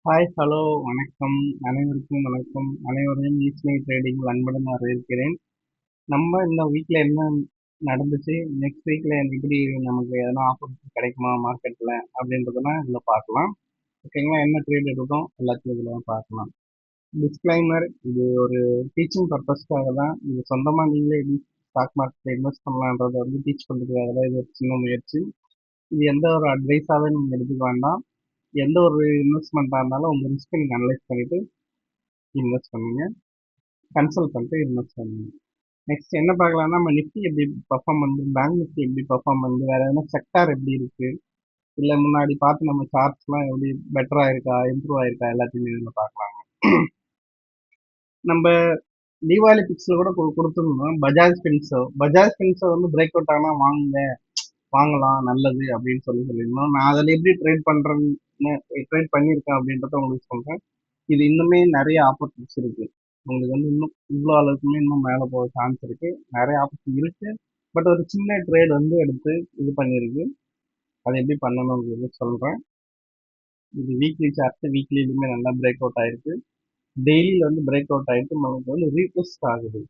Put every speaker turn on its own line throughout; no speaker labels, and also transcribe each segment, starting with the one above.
Hi, hello, வணக்கம். அனைவருக்கும் வணக்கம். அனைவரையும் ஈஸ்னை ட்ரேடிங் அன்புடன் வரவேற்கிறேன். நம்ம இந்த வீக்ல என்ன நடந்துச்சு, நெக்ஸ்ட் வீக்ல எப்படி நமக்கு எதனா ஆப்பர்ச்சுனிட்டி கிடைக்குமா மார்க்கெட்ல அப்படின்றதெல்லாம் இதுல பார்க்கலாம். ஓகேங்களா? என்ன ட்ரேட் எடுத்தோம் எல்லாத்தையும் இதுல பார்க்கலாம். டிஸ்க்ளைமர், இது ஒரு டீச்சிங் பர்பஸ்க்காக தான். இது சொந்தமா நீங்களே எப்படி ஸ்டாக் மார்க்கெட்ல இன்வெஸ்ட் பண்ணலான்றதை டீச் பண்றதுக்காக தான் இது ஒரு சின்ன முயற்சி. இது எந்த ஒரு அட்வைஸாவே நீங்க எடுத்துக்க வேண்டாம். எந்த ஒரு இன்வெஸ்ட்மெண்ட்டாக இருந்தாலும் உங்க ரிஸ்க்கை நீங்க அனலைஸ் பண்ணிட்டு இன்வெஸ்ட் பண்ணுங்க. கன்சல்ட் பண்ணிட்டு இன்வெஸ்ட் பண்ணுங்க. நெக்ஸ்ட் என்ன பார்க்கலாம்னா, நம்ம நிஃப்டி எப்படி பர்ஃபார்ம் பண்ணுது, பேங்க் நிஃப்டி எப்படி பர்ஃபார்ம் பண்ணுது, வேற எதனா செக்டார் எப்படி இருக்கு, இல்லை முன்னாடி பார்த்து நம்ம சார்ட்ஸ்லாம் எப்படி பெட்டர் ஆயிருக்கா, இம்ப்ரூவ் ஆயிருக்கா, எல்லாத்தையுமே இதில் பார்க்கலாங்க. நம்ம தீபாவளி பிக்ஸ்ல கூட கொடுத்துருந்தோம். பஜாஜ் ஃபின்சோ பிரேக் அவுட் ஆனால் வாங்கலாம் நல்லது அப்படின்னு சொல்லியிருந்தோம். நான் அதில் எப்படி ட்ரேட் பண்ணியிருக்கேன் அப்படின்றத உங்களுக்கு சொல்றேன். இது இன்னுமே நிறைய ஆப்பர்ச்சுனிட்டிஸ் இருக்கு. உங்களுக்கு இன்னும் இவ்வளோ அளவுக்குமே இன்னும் மேலே போக சான்ஸ் இருக்கு. நிறைய ஆப்பர்ச்சுனிட்டி இருக்கு. பட் ஒரு சின்ன ட்ரேட் எடுத்து இது பண்ணியிருக்கு. அதை எப்படி பண்ணணுங்கிறது சொல்றேன். இது வீக்லி சார்ட், வீக்லிலுமே நல்லா பிரேக் அவுட் ஆயிருக்கு. டெய்லியில் பிரேக் அவுட் ஆயிட்டு நமக்கு ரீட்ரெஸ்ட் ஆகுது.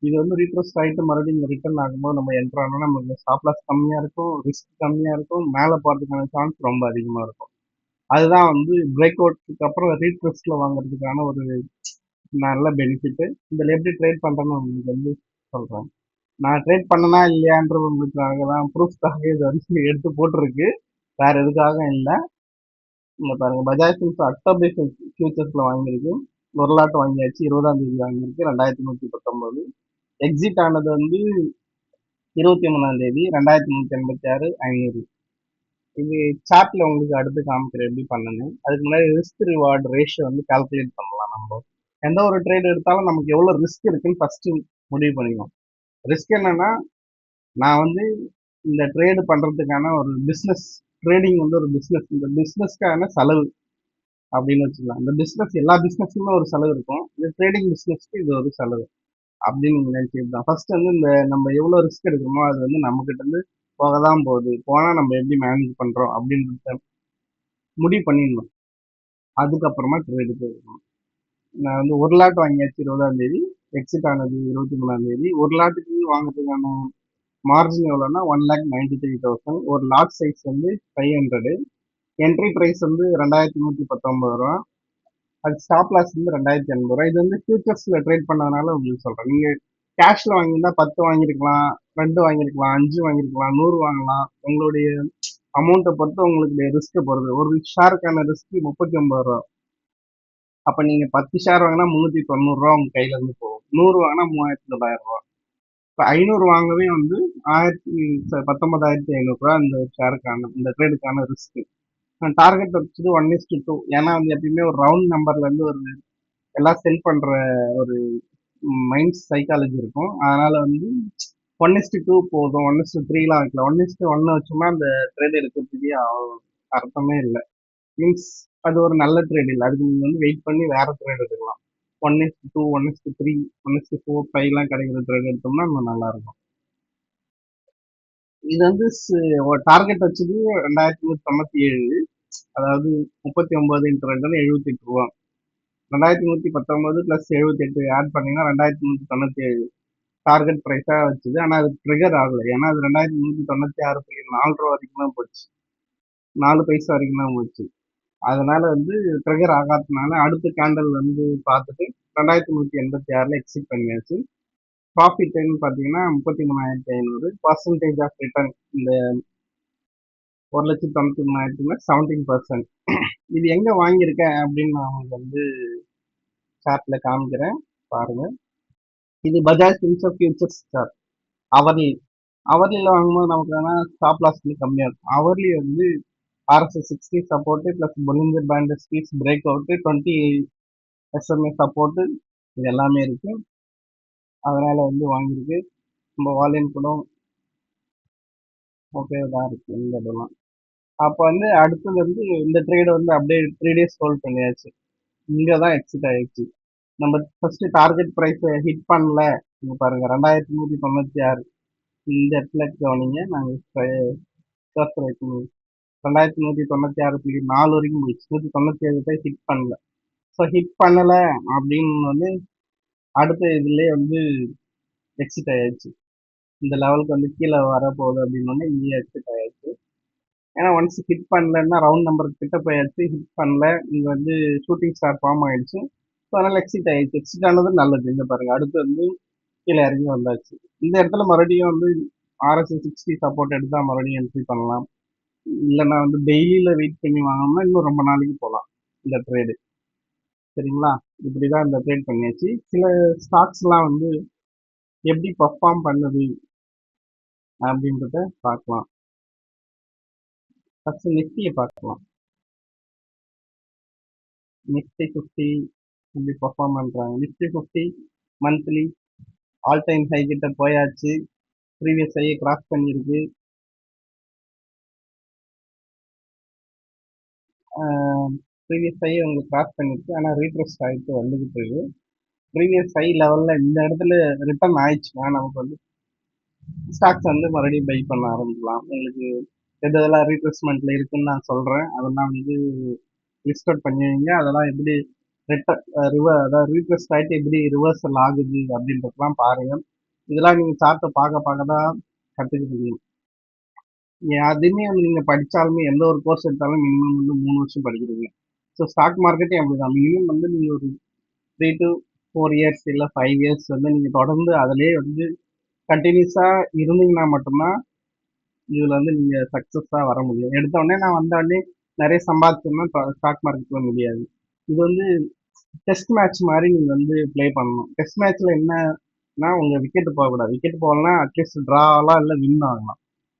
இது ரீட்ரெஸ்ட் ஆயிட்டு மறுபடியும் இங்கே ரிட்டர்ன் ஆகும்போது நம்ம என்ட்ரு ஆனால் நமக்கு ஸ்டாப் லாஸ் கம்மியாக இருக்கும், ரிஸ்க் கம்மியாக இருக்கும், மேலே போகிறதுக்கான சான்ஸ் ரொம்ப அதிகமாக இருக்கும். அதுதான் பிரேக் அவுட்டுக்கு அப்புறம் ரீட்ரெஸ்ட்ல வாங்குறதுக்கான ஒரு நல்ல பெனிஃபிட். இதில் எப்படி ட்ரேட் பண்ணுறேன்னு உங்களுக்கு சொல்கிறேன். நான் ட்ரேட் பண்ணனா இல்லையான்றது உங்களுக்காக தான், ப்ரூஃப்காக இது எடுத்து போட்டிருக்கு. வேற எதுக்காக இல்லை. இங்க பாருங்க, பஜாஜ் ஃபின்சர்வ் அக்டோபர் ஃபியூச்சர்ஸ்ல வாங்கியிருக்கு. ஒரு லாட் வாங்கியாச்சு. 20ஆம் தேதி வாங்கியிருக்கு. 2119. எக்ஸிட் ஆனது 23ஆம் தேதி 2186 500. இது சார்ட்ல உங்களுக்கு அடுத்து காமிக்கிற எப்படி பண்ணணும். அதுக்கு முன்னாடி ரிஸ்க் ரிவார்டு ரேஷியோ கால்குலேட் பண்ணலாம். நம்ம எந்த ஒரு ட்ரேட் எடுத்தாலும் நமக்கு எவ்வளவு ரிஸ்க் இருக்குன்னு ஃபர்ஸ்ட் முடிவு பண்ணிக்கணும். ரிஸ்க் என்னன்னா, நான் இந்த ட்ரேடு பண்றதுக்கான ஒரு பிசினஸ், ட்ரேடிங் ஒரு பிசினஸ், இந்த பிசினஸ்க்கான செலவு அப்படின்னு வச்சுக்கலாம். இந்த பிசினஸ், எல்லா பிசினஸ்க்குமே ஒரு செலவு இருக்கும். இந்த ட்ரேடிங் பிசினஸ்க்கு இது ஒரு செலவு அப்படின்னு நீங்க நினைச்சிட்டு தான் ஃபர்ஸ்ட் இந்த நம்ம எவ்வளவு ரிஸ்க் எடுக்கிறோமோ அது நம்ம கிட்ட போக தான் போகுது. போனா நம்ம எப்படி மேனேஜ் பண்றோம் அப்படின்றத முடிவு பண்ணிடணும். அதுக்கப்புறமா ட்ரேடு போயிருக்கணும். நான் ஒரு லாட் வாங்கியாச்சு 20ஆம் தேதி. எக்ஸிட் ஆனது 23ஆம் தேதி. ஒரு லாட்டுக்கு வாங்குறதுக்கான மார்ஜின் எவ்வளோன்னா 1,93,000. ஒரு லாட் சைஸ் 500. என்ட்ரி பிரைஸ் 2,119 ரூபா. அது ஸ்டாப் லாஸ் 2,080 ரூபா. இது ஃபியூச்சர்ஸ்ல ட்ரேட் பண்ணதுனால உங்களுக்கு சொல்றேன். நீங்க கேஷ்ல வாங்கியிருந்தா 10 வாங்கியிருக்கலாம், 2 வாங்கியிருக்கலாம், 5 வாங்கியிருக்கலாம், 100 வாங்கலாம். உங்களுடைய அமௌண்ட்டை பொறுத்து உங்களுக்கு ரிஸ்க் போறது. ஒரு ஷேருக்கான ரிஸ்க் 39 ரூபா. அப்ப நீங்க 10 ஷேர் வாங்கினா 390 ரூபா உங்க கையில போகும். 100 வாங்கினா 3,900 ரூபா. இப்போ 500 வாங்கவே 19,500 ரூபா இந்த ஷேருக்கான, இந்த ட்ரேடுக்கான ரிஸ்க். டார்கெட் வச்சது 1:2. ஏன்னா எப்பயுமே ஒரு ரவுண்ட் நம்பர்ல ஒரு எல்லாம் செல் பண்ற ஒரு மைண்ட் சைக்காலஜி இருக்கும். அதனால 1:2 போதும், 1:3லாம் வைக்கல. 1:1 வச்சோம்னா அந்த ட்ரேட் எடுக்கிறதுக்கே அர்த்தமே இல்லை. மீன்ஸ் அது ஒரு நல்ல ட்ரேட் இல்லை. அதுக்கு நீங்க வெயிட் பண்ணி வேற ட்ரேட் எடுக்கலாம். 1:2, 1:3, 1:4, 5லாம் கிடைக்கிற ட்ரேட் எடுத்தோம்னா இன்னும் நல்லா இருக்கும். இது ஒரு டார்கெட் வச்சது 2,197. அதாவது 39 × 2 78 ரூபா. 2,119 + 78 ஆட் பண்ணீங்கன்னா 2,397 டார்கெட் ப்ரைஸா வச்சுது. ஆனா அது ட்ரிகர் ஆகல. ஏன்னா அது 2,396.4 ரூபா வரைக்கும் தான் போச்சு. 4 பைசா வரைக்கும் தான் போச்சு. அதனால ட்ரிகர் ஆகாததுனால அடுத்த கேண்டல் பார்த்துட்டு 2,386ல எக்ஸிட் பண்ணியாச்சு. ப்ராஃபிட்னு பார்த்தீங்கன்னா 33,500. பர்சன்டேஜ் ஆஃப் ரிட்டர்ன் இந்த 1,93,000 17%. இது எங்க வாங்கியிருக்கேன் அப்படின்னு நான் உங்களுக்கு சார்ட்ல காமிக்கிறேன் பாருங்க. இது பஜாஜ் ஃபின்சர்வ் ஃபியூச்சர்ஸ் சார்ட். அவர்லியில் வாங்கும்போது நமக்கு ஸ்டாப் லாஸ் கம்மியாக இருக்கும். Hourly RSI 60 support plus Bollinger pant speeds break out 20 SMA support இது எல்லாமே இருக்கு. அதனால வாங்கியிருக்கு. நம்ம வால்யூம் கூட ஓகே தான் இருக்கு இந்த இதெல்லாம். அப்போ அடுத்தது இந்த ட்ரேடு அப்படியே 3 days ஹோல்ட் பண்ணியாச்சு. இங்கே தான் எக்ஸிட் ஆயிடுச்சு. நம்ம ஃபர்ஸ்ட் டார்கெட் ப்ரைஸ் ஹிட் பண்ணல. இங்க பாருங்க 2,196 இந்த இடத்துல கவனிங்க. நாங்கள் 2196.4 வரைக்கும் போயிடுச்சு. 197 போய் ஹிட் பண்ணல. ஸோ ஹிட் பண்ணல அப்படின்னு வந்து அடுத்த இதுலயே வந்து எக்ஸிட் ஆயாச்சு. இந்த லெவலுக்கு வந்து கீழே வரப்போகுது அப்படின்னு இங்கே எக்ஸிட் ஆயாச்சு. ஏன்னா ஒன்ஸ் ஹிட் பண்ணலன்னா ரவுண்ட் நம்பர் கிட்ட போயாச்சு. ஹிட் பண்ணல, இங்க வந்து ஷூட்டிங் ஸ்டார் ஃபார்ம் ஆயிடுச்சு. ஸோ அதனால எக்ஸிட் ஆயிடுச்சு. எக்ஸிட் ஆனது நல்லது. இங்க பாருங்க, அடுத்து வந்து கீழே இறங்கி வந்தாச்சு. இந்த இடத்துல மறுபடியும் வந்து RSI 60 சப்போர்ட் எடுத்தா மறுபடியும் என்ட்ரி பண்ணலாம். இல்லைன்னா வந்து டெய்லியில வெயிட் பண்ணி வாங்கினோம்னா இன்னும் ரொம்ப நாளைக்கு போகலாம் இந்த ட்ரேடு. சரிங்களா? இப்படிதான் இந்த ட்ரேட் பண்ணியாச்சு. சில ஸ்டாக்ஸ்லாம் வந்து எப்படி பர்ஃபார்ம் பண்ணுது அப்படின்றத பார்க்கலாம். ஃபர்ஸ்ட் நிஃப்டியை பார்க்கலாம். நிஃப்டி 50 எப்படி பர்ஃபார்ம் பண்றாங்க. Nifty 50 monthly all time high கிட்ட போயாச்சு. ப்ரீவியஸ் ஹையை கிராஸ் பண்ணியிருக்கு. ப்ரீவியஸ் ஹையை உங்களுக்கு கிராஸ் பண்ணிருக்கு. ஆனால் ரீட்ரெஸ்ட் ஆகிட்டு வந்துகிட்டு இருக்கு. ப்ரீவியஸ் ஹை லெவலில் இந்த இடத்துல ரிட்டர்ன் ஆயிடுச்சுன்னா நமக்கு வந்து ஸ்டாக்ஸ் வந்து மறுபடியும் பை பண்ண ஆரம்பிக்கலாம். உங்களுக்கு எது எதெல்லாம் ரீட்ரெஸ்மெண்ட்ல இருக்குன்னு நான் சொல்றேன். அதெல்லாம் வந்து லிஸ்ட் அவுட் பண்ணி வைங்க. அதெல்லாம் எப்படி அதாவது ரீட்ரெஸ்ட் ஆகிட்டு எப்படி ரிவர்சல் ஆகுது அப்படின்றதெல்லாம் பாருங்க. இதெல்லாம் நீங்க சார்ட்டை பார்க்க பார்க்க தான் கற்றுக்க முடியும். அதுவுமே வந்து நீங்க படிச்சாலுமே எந்த ஒரு கோர்ஸ் எடுத்தாலும் மினிமம் வந்து 3 வருஷம் படிக்கிறீங்க. ஸோ ஸ்டாக் மார்க்கெட்டே அப்படிதான். மினிமம் வந்து நீங்க ஒரு 3 to 4 years இல்லை 5 years வந்து நீங்க தொடர்ந்து அதிலே வந்து கண்டினியூஸா இருந்தீங்கன்னா மட்டும்தான் இதுல வந்து நீங்க சக்சஸா வர முடியும். எடுத்த உடனே நான் வந்த உடனே நிறைய சம்பாதிச்சோம்னா ஸ்டாக் மார்க்கெட்ல முடியாது. இது வந்து டெஸ்ட் மேட்ச் மாதிரி நீங்க வந்து ப்ளே பண்ணணும். டெஸ்ட் மேட்ச்ல என்னன்னா உங்க விக்கெட் போகக்கூடாது. விக்கெட் போகலன்னா அட்லீஸ்ட் ட்ராலாம் இல்லை வின் ஆகலாம்.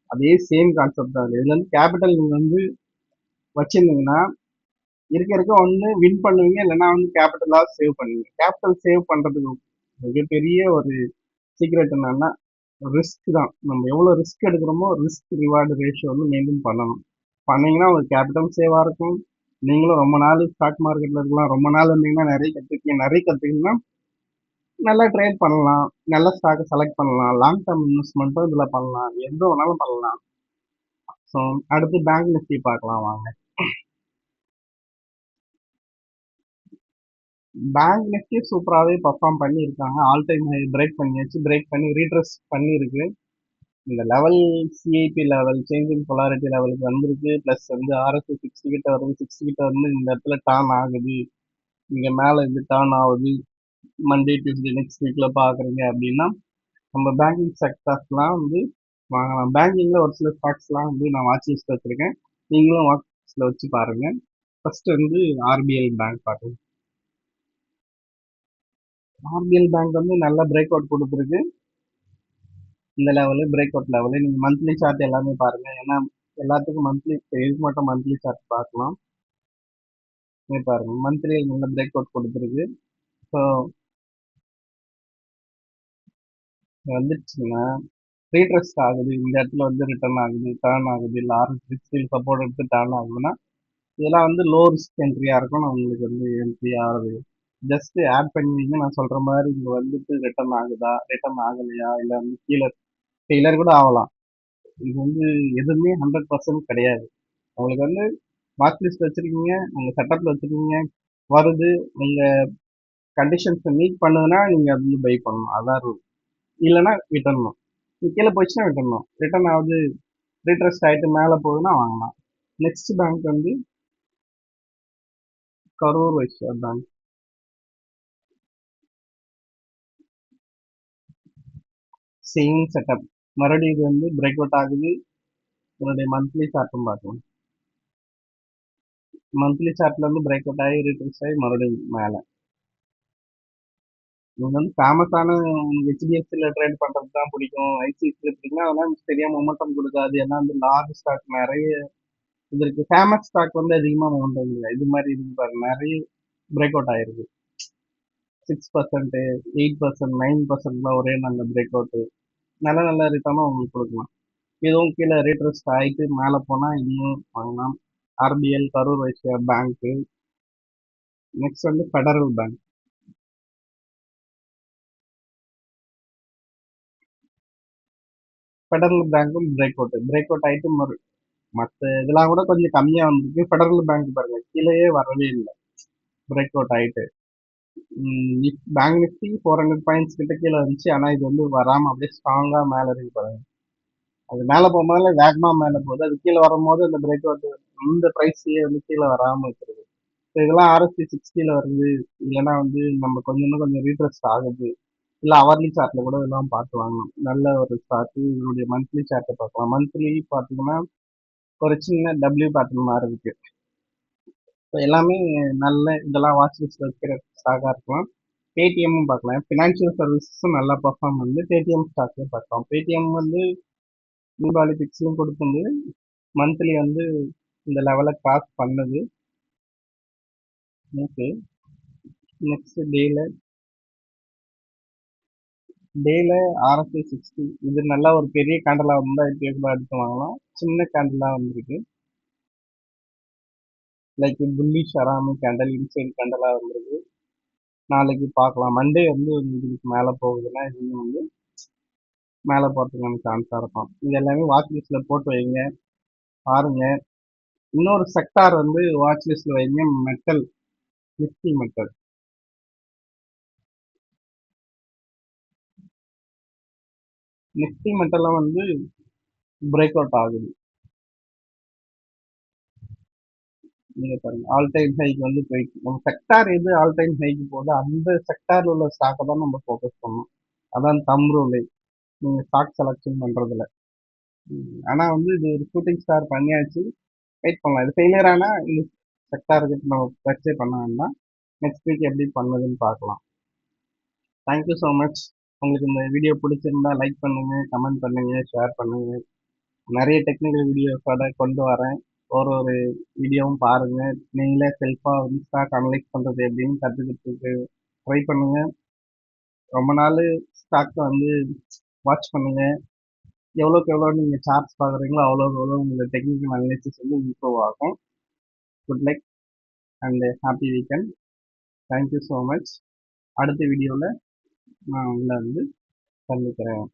அதே சேம் கான்செப்ட் தான். இதுல வந்து கேபிட்டல் நீங்க வந்து வச்சிருந்தீங்கன்னா இருக்க இருக்க ஒன்று வின் பண்ணுவீங்க, இல்லைன்னா வந்து கேபிட்டலா சேவ் பண்ணுவீங்க. கேபிட்டல் சேவ் பண்றதுக்கு மிகப்பெரிய ஒரு சீக்ரெட் என்னன்னா ரிஸ்க் தான். நம்ம எவ்வளவு ரிஸ்க் எடுக்கிறோமோ ரிஸ்க் ரிவார்டு ரேஷியோ வந்து மெயின்டைன் பண்ணணும். பண்ணீங்கன்னா உங்களுக்கு கேபிட்டல் சேவா இருக்கும். நீங்களும் ரொம்ப நாள் ஸ்டாக் மார்க்கெட்ல இருக்கலாம். ரொம்ப நாள் இருந்தீங்கன்னா நிறைய கற்றுக்கீங்க. நிறைய கற்றுக்கிங்கன்னா நல்லா ட்ரேட் பண்ணலாம். நல்ல ஸ்டாக்கை செலக்ட் பண்ணலாம். லாங் டேர்ம் இன்வெஸ்ட்மெண்ட்டும் இதுல பண்ணலாம். எந்த வேணாலும் பண்ணலாம். ஸோ அடுத்து பேங்க் நிஃப்டி பார்க்கலாம் வாங்க. பேங்க் நிஃப்டி சூப்பராகவே பர்ஃபார்ம் பண்ணியிருக்காங்க. ஆல் டைம் ஹை பிரேக் பண்ணியாச்சு. பிரேக் பண்ணி ரீட்ரெஸ் பண்ணியிருக்கு. இந்த level CIP level change in polarity லெவலுக்கு வந்திருக்கு. ப்ளஸ் வந்து RSI 60 கிட்ட வருது. 60 கிட்ட வந்து இந்த இடத்துல டர்ன் ஆகுது. இங்கே மேலே இது டர்ன் ஆகுது. மண்டே டியூஸ்டே நெக்ஸ்ட் வீக்கில் பார்க்குறீங்க அப்படின்னா நம்ம பேங்கிங் செக்டர்ஸ்லாம் வந்து வாங்கலாம். பேங்கிங்கில் ஒரு சில ஸ்டாக்ஸ்லாம் வந்து நான் வாட்ச் லிஸ்ட் வச்சுருக்கேன். நீங்களும் வாட்ச் லிஸ்ட்டில் வச்சு பாருங்கள். ஃபர்ஸ்ட் வந்து RBL பேங்க் பார்க்கலாம். RBL பேங்க் வந்து நல்ல பிரேக் அவுட் கொடுத்துருக்கு. இந்த லெவலு பிரேக் அவுட் லெவலு நீங்கள் மந்த்லி சார்ட் எல்லாமே பாருங்கள். ஏன்னா எல்லாத்துக்கும் மந்த்லி இதுக்கு மட்டும் மந்த்லி சார்ட் பார்க்கலாம். பாருங்க மந்த்லி நல்ல பிரேக் அவுட் கொடுத்துருக்கு. ஸோ வந்துருச்சுன்னா ரீட்ரெஸ்ட் ஆகுது. இந்த இடத்துல வந்து ரிட்டர்ன் ஆகுது, டர்ன் ஆகுது. இல்லை RSI சப்போர்ட் எடுத்து டர்ன் ஆகுதுன்னா இதெல்லாம் வந்து லோ ரிஸ்க் என்ட்ரியா இருக்கும். நான் உங்களுக்கு வந்து என்ட்ரி ஆகுது ஜஸ்ட் ஆட் பண்ணுவீங்க. நான் சொல்ற மாதிரி இங்க வந்துட்டு ரிட்டர்ன் ஆகுதா, ரிட்டர்ன் ஆகலையா, இல்லை வந்து கீழே ஃபெயிலர் கூட ஆகலாம். இது வந்து எதுவுமே 100% கிடையாது. உங்களுக்கு வந்து வாட்ச் லிஸ்ட் வச்சிருக்கீங்க, உங்க செட்டப்ல வச்சிருக்கீங்க, வருது, உங்க கண்டிஷன்ஸை மீட் பண்ணுதுன்னா நீங்க அது வந்து பை பண்ணணும். அதான் ரூல். இல்லைன்னா விட்டுறணும். கீழே போயிடுச்சுன்னா விட்டுறணும். ரிட்டர்ன் ஆகுது, ரீட்ரெஸ்ட் ஆயிட்டு மேலே போகுதுன்னா வாங்கலாம். நெக்ஸ்ட் பேங்க் வந்து Karur Vysya bank. Same setup. மறுபடியும் இது வந்து பிரேக் அவுட் ஆகுது. உங்களுடைய மந்த்லி சார்ட்டும் பார்க்கலாம். மந்த்லி சார்ட்ல இருந்து பிரேக் அவுட் ஆகி ரீட்ரெஸ் ஆகி மறுபடியும் மேலே. இவங்க வந்து ஃபேமஸான HDFCல ட்ரேட் பண்றது தான் பிடிக்கும், ICICIல பிடிக்கும். அதெல்லாம் சரியா மொமெண்டம் கொடுக்காது. ஏன்னா வந்து லார்ஜ் ஸ்டாக் நிறைய இது இருக்கு. ஃபேமஸ் ஸ்டாக் வந்து அதிகமாக மொமெண்டம் இல்லை. இது மாதிரி இருக்கு பாருங்க, நிறைய பிரேக் அவுட் ஆயிருக்கு. 6%, 8%, 9%, ஒரே நல்ல பிரேக் அவுட். நல்ல நல்ல ரிட்டர்னும் உங்களுக்கு கொடுக்கலாம். இதுவும் கீழே ரீட்ரெஸ்ட் ஆகிட்டு மேலே போனால் இன்னும் வாங்கலாம். RBL கரூர் வைஸ்யா பேங்க்கு. நெக்ஸ்ட் வந்து ஃபெடரல் பேங்க். ஃபெடரல் பேங்க்கும் பிரேக் அவுட் ஆகிட்டு மத்த இதெல்லாம் கூட கொஞ்சம் கம்மியா வந்திருக்கு. ஃபெடரல் பேங்க் பாருங்க கீழயே வரவே இல்ல. பிரேக் அவுட் ஆயிட்டு. பேங்க் நிஃப்டி 400 பாயிண்ட்ஸ் கிட்ட கீழ வந்துச்சு. ஆனா இது வந்து வராம அப்படியே ஸ்ட்ராங்கா மேல இருக்கு பாருங்க. அது மேல போகும்போது வேகமா மேல போகுது. அது கீழ வரும்போது அந்த பிரேக் அவுட் இந்த பிரைஸ்லயே வந்து கீழ வராம இருக்குது. So இதெல்லாம் RSI 60ல வருது. இல்லைன்னா வந்து நம்ம இன்னும் கொஞ்சம் ரீட்ரெஸ்ட் ஆகுது. இல்ல ஹவர்லி சார்ட்ல கூட இதெல்லாம் பார்த்து வாங்கலாம். நல்ல ஒரு ஸ்டார்ட். இதனுடைய மந்த்லி சார்ட்டை பார்க்கலாம். மந்த்லி பார்த்தீங்கன்னா ஒரு சின்ன டபிள்யூ பேட்டர்ன் மாதிரி இருக்கு. ஸோ எல்லாமே நல்ல இதெல்லாம் வாட்ச் லிஸ்ட்ல வைக்கிற ஸ்டாக்காக இருக்கலாம். பேடிஎம்மும் பார்க்கலாம். ஃபினான்ஷியல் சர்வீசஸும் நல்லா பர்ஃபார்ம் வந்து பேடிஎம் ஸ்டாக்லேயும் பார்க்கலாம். பேடிஎம் வந்து தீபாவளி பிக்ஸ்லையும் கொடுத்துருந்து மந்த்லி வந்து இந்த லெவலை கிராஸ் பண்ணுது. ஓகே, நெக்ஸ்ட் டேல RSI 60 இது நல்லா ஒரு பெரிய கேண்டலா வந்தா இப்போ கூட எடுத்து வாங்கலாம். சின்ன கேண்டலா வந்திருக்கு. லைக் புல்லிஷ் அராமி கேண்டல், இன்சைட் கேண்டலா வந்திருக்கு. நாளைக்கு பார்க்கலாம். மண்டே வந்து இதுக்கு மேலே போகுதுன்னா இது வந்து மேலே போகிறதுக்கான சான்ஸாக இருக்கும். இது எல்லாமே வாட்ச் லிஸ்ட்டில் போட்டு வைங்க, பாருங்க. இன்னொரு செக்டார் வந்து வாட்ச் லிஸ்ட்டில் வைங்க, மெட்டல், நிஃப்டி மெட்டல். நிஃப்டி மெட்டல்லாம் வந்து பிரேக் அவுட் ஆகுது. நீங்க பாருங்க ஆல் டைம் ஹைக்கு வந்து போயிட்டு நம்ம செக்டார் எது ஆல் டைம் ஹைக்கு போகுதோ அந்த செக்டார்ல உள்ள ஸ்டாக்கை தான் நம்ம ஃபோக்கஸ் பண்ணணும். அதான் தம் ரூல் நீங்க ஸ்டாக் செலக்ஷன் பண்றதுல. ஆனா வந்து இது ஒரு ஷூட்டிங் ஸ்டார் பண்ணியாச்சு. வெயிட் பண்ணலாம். இது ஃபெயிலியர் ஆனா இந்த செக்டாருக்கு நம்ம பர்ச்சே பண்ண வேண்டாம். நெக்ஸ்ட் வீக் எப்படி பண்ணதுன்னு பார்க்கலாம். Thank you so much. உங்களுக்கு இந்த வீடியோ பிடிச்சிருந்தா லைக் பண்ணுங்க, கமெண்ட் பண்ணுங்க, ஷேர் பண்ணுங்க. நிறைய டெக்னிக்கல் வீடியோஸோட கொண்டு வரேன். ஒரு ஒரு வீடியோவும் பாருங்க. நீங்களே செல்ஃபாக வந்து ஸ்டாக் அனலைஸ் பண்ணுறது எப்படின்னு கற்றுக்கிறதுக்கு ட்ரை பண்ணுங்க. ரொம்ப நாள் ஸ்டாக்கை வந்து வாட்ச் பண்ணுங்க. எவ்வளோக்கு எவ்வளோ நீங்கள் சார்ட்ஸ் பார்க்குறீங்களோ அவ்வளோக்கு எவ்வளோ உங்களோட டெக்னிக்கல் அனலைசிஸ் வந்து இம்ப்ரூவ் ஆகும். Good luck and happy weekend. Thank you so much. அடுத்த வீடியோவில் நான் உங்களை வந்து சந்திக்கிறேன்.